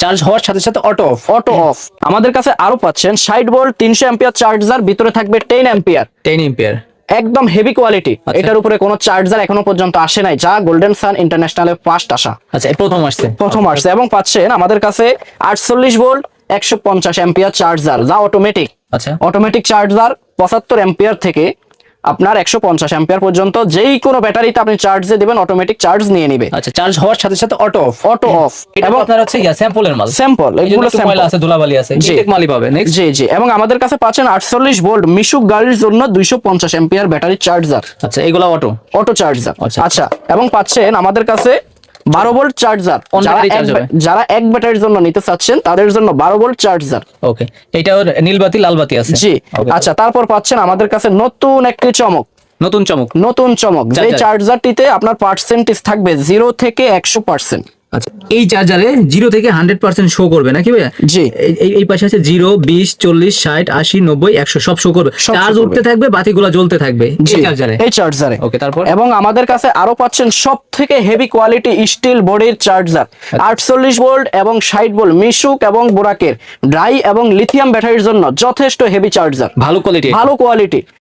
Charge হওয়ার সাথে সাথে অটো অফ। Auto off. আমাদের কাছে আরো পাচ্ছেন 60 ভোল্ট 300 অ্যাম্পিয়ার চার্জার, ভিতরে থাকবে 10 অ্যাম্পিয়ার, 10 এম্পিয়ার। একদম হেভি কোয়ালিটি। এটার উপরে কোনো চার্জার এখনো পর্যন্ত আসে নাই, যা গোল্ডেন সান ইন্টারন্যাশনালে ফার্স্ট আসা, আচ্ছা, এই প্রথম আসছে। প্রথম আসছে। এবং পাচ্ছেন আমাদের কাছে 48 ভোল্ট 150 অ্যাম্পিয়ার চার্জার, যা অটোমেটিক। আচ্ছা, অটোমেটিক চার্জার 75 অ্যাম্পিয়ার থেকে আপনার 150 অ্যাম্পিয়ার পর্যন্ত যেই কোনো ব্যাটারিতে আপনি চার্জে দিবেন অটোমেটিক চার্জ নিয়ে নিবে। আচ্ছা, চার্জ হওয়ার সাথে সাথে অটো অফ। Auto off. এবং আপনার হচ্ছে স্যাম্পলের মাল, স্যাম্পল, এগুলো ময়লা আছে, ধুলাবালি আছে, জি। ঠিক মালই পাবে। নেক্সট, জি জি। এবং আমাদের কাছে পাচ্ছেন 48 ভোল্ট মিশুক গাড়ির জন্য 250 অ্যাম্পিয়ার ব্যাটারি চার্জার, আচ্ছা, এগুলো অটো। Auto charger. আচ্ছা। আচ্ছা, এবং পাচ্ছেন আমাদের কাছে 12 volt charger, On battery charge হবে। যারা এক ব্যাটারির জন্য নিতে চাচ্ছেন তাদের জন্য 12 ভোল্ট চার্জার। ওকে, এটাও নীল বাতি লাল বাতি আছে। জি। Okay. আচ্ছা, তারপর পাচ্ছেন আমাদের কাছে নতুন একটি চমক, নতুন চমক। নতুন চমক, যে চার্জার। চার্জারটিতে আপনার পার্সেন্টেজ থাকবে 0 থেকে 100%। আচ্ছা, এই চার্জারে 0 থেকে 100% শো করবে নাকি ভাইয়া? জি। এই পাশে আছে 0, 20, 40, 60, 80, 90, 100 সব শো করবে। সব show চার্জ করবে। উঠতে থাকবে, বাতিগুলো জ্বলতে থাকবে এই চার্জারে। এই চার্জারে। ওকে, তারপর? এবং আমাদের কাছে আরো পাচ্ছেন সব থেকে হেভি কোয়ালিটি স্টিল বডির চার্জার, 48 ভোল্ট এবং 60 ভোল্ট মিশুক এবং বোরাকের ড্রাই এবং লিথিয়াম ব্যাটারির জন্য যথেষ্ট হেভি চার্জার, ভালো কোয়ালিটি। ভালো কোয়ালিটি।